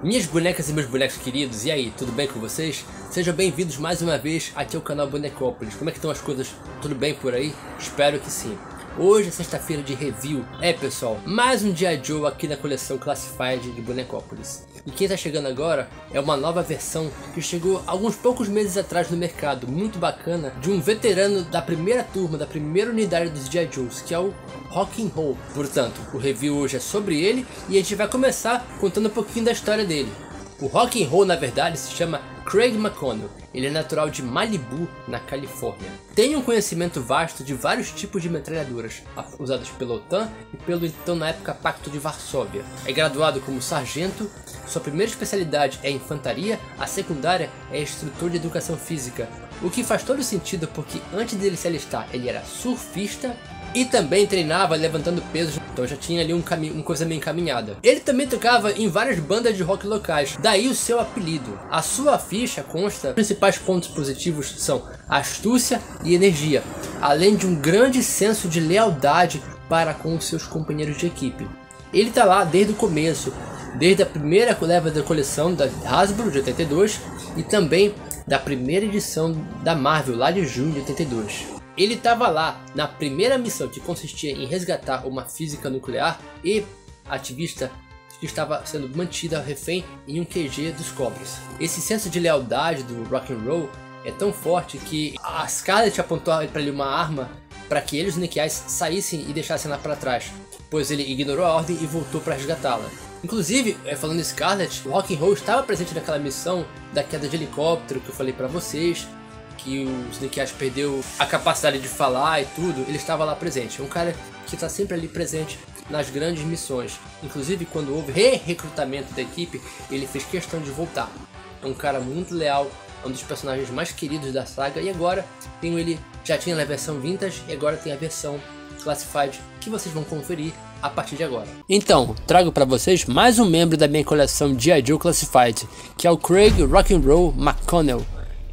Minhas bonecas e meus bonecos queridos, e aí, tudo bem com vocês? Sejam bem-vindos mais uma vez aqui ao canal Bonecópolis. Como é que estão as coisas? Tudo bem por aí? Espero que sim. Hoje é sexta-feira de review. Pessoal, mais um G.I. Joe aqui na coleção Classified de Bonecópolis. E quem está chegando agora é uma nova versão que chegou alguns poucos meses atrás no mercado, muito bacana, de um veterano da primeira turma, da primeira unidade dos G.I. Joes, que é o Rock'n'Roll. Portanto, o review hoje é sobre ele e a gente vai começar contando um pouquinho da história dele. O Rock'n'Roll, na verdade, se chama Craig McConnell. Ele é natural de Malibu, na Califórnia. Tem um conhecimento vasto de vários tipos de metralhadoras, usadas pela OTAN e pelo então na época Pacto de Varsóvia. É graduado como sargento, sua primeira especialidade é infantaria, a secundária é instrutor de educação física. O que faz todo sentido porque antes dele se alistar ele era surfista e também treinava levantando pesos, então já tinha ali uma coisa meio encaminhada. Ele também tocava em várias bandas de rock locais, daí o seu apelido. A sua ficha consta, os principais pontos positivos são astúcia e energia, além de um grande senso de lealdade para com os seus companheiros de equipe. Ele tá lá desde o começo, desde a primeira leva da coleção da Hasbro de 82 e também da primeira edição da Marvel lá de junho de 82. Ele estava lá na primeira missão, que consistia em resgatar uma física nuclear e ativista que estava sendo mantida refém em um QG dos Cobras. Esse senso de lealdade do Rock'n'Roll é tão forte que a Scarlet apontou para ele uma arma para que eles, os Nick-Eyes, saíssem e deixassem lá para trás, pois ele ignorou a ordem e voltou para resgatá-la. Inclusive, falando em Scarlet, o Rock'n'Roll estava presente naquela missão da queda de helicóptero que eu falei para vocês, que o Snake Eyes perdeu a capacidade de falar e tudo. Ele estava lá presente. É um cara que está sempre ali presente nas grandes missões. Inclusive, quando houve recrutamento da equipe, ele fez questão de voltar. É um cara muito leal, um dos personagens mais queridos da saga. E agora, ele já tinha na versão Vintage e agora tem a versão Classified, que vocês vão conferir a partir de agora. Então, trago para vocês mais um membro da minha coleção G.I. Joe Classified, que é o Craig Rock'n'Roll McConnell.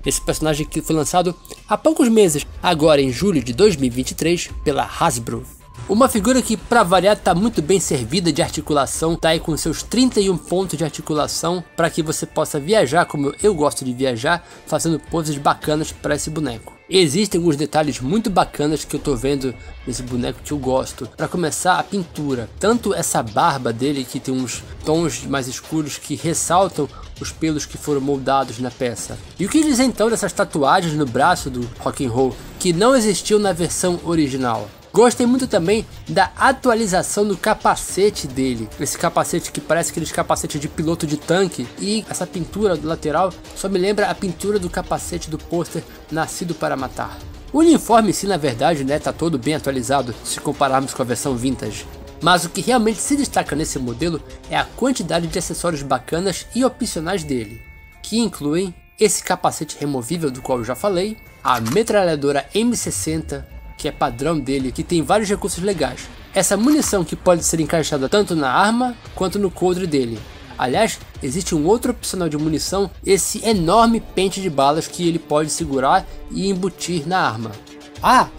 Esse personagem que foi lançado há poucos meses, agora em julho de 2023, pela Hasbro. Uma figura que, para variar, está muito bem servida de articulação, tá aí com seus 31 pontos de articulação, para que você possa viajar como eu gosto de viajar, fazendo poses bacanas para esse boneco. Existem alguns detalhes muito bacanas que eu tô vendo nesse boneco que eu gosto. Para começar, a pintura. Tanto essa barba dele, que tem uns tons mais escuros que ressaltam os pelos que foram moldados na peça. E o que dizer então dessas tatuagens no braço do Rock'n'Roll, que não existiu na versão original? Gostei muito também da atualização do capacete dele. Esse capacete que parece aqueles capacetes de piloto de tanque. E essa pintura do lateral só me lembra a pintura do capacete do pôster Nascido para Matar. O uniforme em si, na verdade, tá todo bem atualizado se compararmos com a versão Vintage. Mas o que realmente se destaca nesse modelo é a quantidade de acessórios bacanas e opcionais dele, que incluem esse capacete removível do qual eu já falei, a metralhadora M60, que é padrão dele, que tem vários recursos legais. Essa munição que pode ser encaixada tanto na arma quanto no coldre dele. Aliás, existe um outro opcional de munição, esse enorme pente de balas que ele pode segurar e embutir na arma.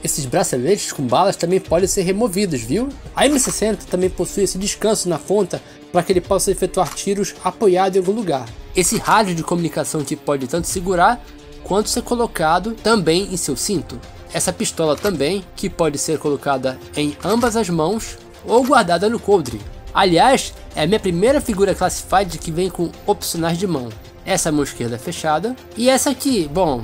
Esses braceletes com balas também podem ser removidos, viu? A M60 também possui esse descanso na ponta para que ele possa efetuar tiros apoiado em algum lugar. Esse rádio de comunicação que pode tanto segurar quanto ser colocado também em seu cinto. Essa pistola também, que pode ser colocada em ambas as mãos ou guardada no coldre. Aliás, é a minha primeira figura Classified que vem com opcionais de mão. Essa mão esquerda fechada e essa aqui, bom,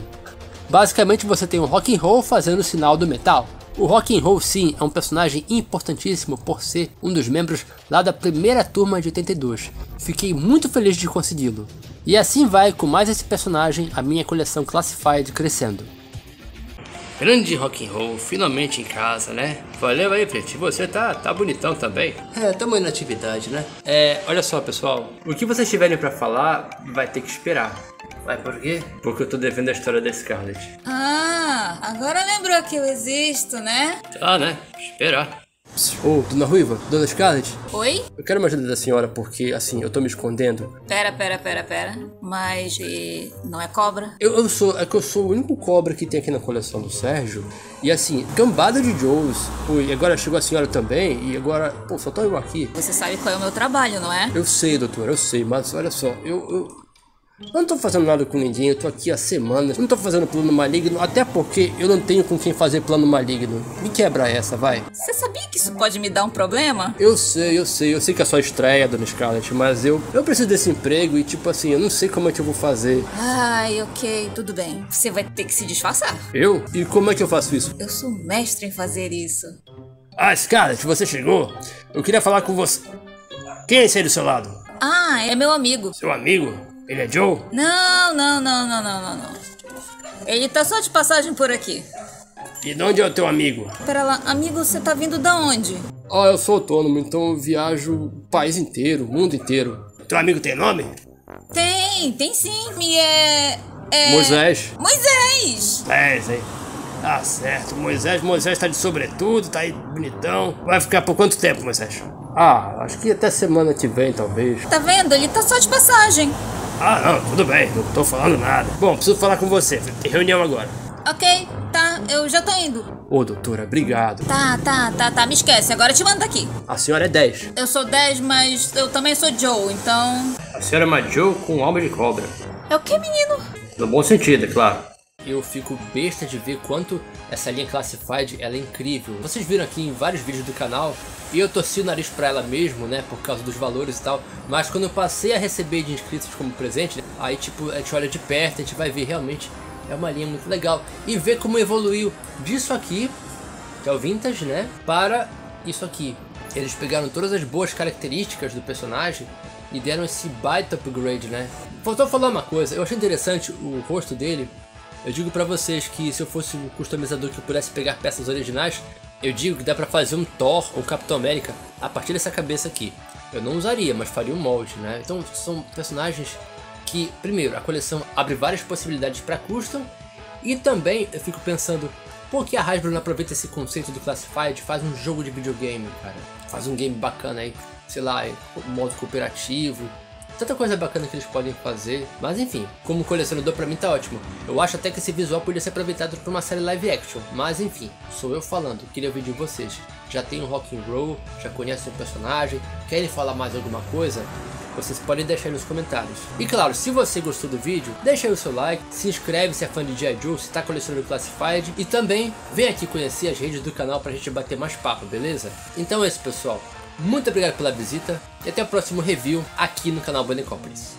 basicamente você tem o Rock'n'Roll fazendo o sinal do metal. O Rock'n'Roll sim é um personagem importantíssimo por ser um dos membros lá da primeira turma de 82. Fiquei muito feliz de consegui-lo. E assim vai com mais esse personagem a minha coleção Classified crescendo. Grande Rock'n'Roll, finalmente em casa, né? Valeu aí, Pet. Você tá bonitão também. Tamo aí na atividade, né? Olha só, pessoal. O que vocês tiverem pra falar, vai ter que esperar. Vai por quê? Porque eu tô devendo a história da Scarlet. Agora lembrou que eu existo, né? Né? Esperar. Ô, Dona Ruiva, Dona Scarlett. Oi? Eu quero uma ajuda da senhora porque, assim, eu tô me escondendo. Pera. Mas não é cobra? É que eu sou o único cobra que tem aqui na coleção do Sérgio. E assim, cambada de Joes. E agora chegou a senhora também. E agora, pô, só tô eu aqui. Você sabe qual é o meu trabalho, não é? Eu sei, doutora, eu sei. Mas olha só, eu não tô fazendo nada com ninguém. Eu tô aqui há semanas. Eu não tô fazendo plano maligno. Até porque eu não tenho com quem fazer plano maligno. Me quebra essa, vai. Você sabia que isso pode me dar um problema? Eu sei que é só estreia, Dona Scarlett, mas eu preciso desse emprego e tipo assim, eu não sei como é que eu vou fazer. Ai, ok, tudo bem. Você vai ter que se disfarçar. Eu? E como é que eu faço isso? Eu sou mestre em fazer isso. Ah, Scarlett, você chegou? Eu queria falar com você. Quem é esse aí do seu lado? Ah, é meu amigo. Seu amigo? Ele é Joe? Não. Ele tá só de passagem por aqui. E de onde é o teu amigo? Pera lá, amigo, você tá vindo da onde? Ah, eu sou autônomo, então eu viajo o país inteiro, o mundo inteiro. Teu amigo tem nome? Tem sim. E é... Moisés. Moisés! Hein? Tá certo, Moisés tá de sobretudo, tá aí bonitão. Vai ficar por quanto tempo, Moisés? Ah, acho que até semana que vem, talvez. Tá vendo? Ele tá só de passagem. Ah, não, tudo bem, não tô falando nada. Bom, preciso falar com você, tem reunião agora. Ok, tá, eu já tô indo. Ô, doutora, obrigado. Tá, me esquece, agora eu te mando daqui. A senhora é 10. Eu sou 10, mas eu também sou Joe, então... A senhora é uma Joe com alma de cobra. É o que, menino? No bom sentido, é claro. Eu fico besta de ver quanto essa linha Classified ela é incrível. Vocês viram aqui em vários vídeos do canal, e eu torci o nariz pra ela mesmo, né, por causa dos valores e tal. Mas quando eu passei a receber de inscritos como presente, aí tipo, a gente olha de perto, a gente vai ver realmente é uma linha muito legal. E ver como evoluiu disso aqui, que é o Vintage, né, para isso aqui. Eles pegaram todas as boas características do personagem e deram esse baita upgrade, né. Faltou falar uma coisa, eu achei interessante o rosto dele. Eu digo pra vocês que se eu fosse um customizador que pudesse pegar peças originais, eu digo que dá pra fazer um Thor ou Capitão América a partir dessa cabeça aqui. Eu não usaria, mas faria um molde, né? Então são personagens que, primeiro, a coleção abre várias possibilidades pra custom. E também eu fico pensando, por que a Hasbro não aproveita esse conceito do Classified e faz um jogo de videogame, cara? Faz um game bacana aí, sei lá, modo cooperativo. Tanta coisa bacana que eles podem fazer, mas enfim, como colecionador pra mim tá ótimo. Eu acho até que esse visual podia ser aproveitado pra uma série live action, mas enfim, sou eu falando, queria ouvir de vocês. Já tem um rock'n'roll, já conhecem o personagem, querem falar mais alguma coisa? Vocês podem deixar aí nos comentários. E claro, se você gostou do vídeo, deixa aí o seu like, se inscreve se é fã de G.I. Joe, se tá colecionando Classified, e também vem aqui conhecer as redes do canal pra gente bater mais papo, beleza? Então é isso, pessoal. Muito obrigado pela visita e até o próximo review aqui no canal Bonecópolis.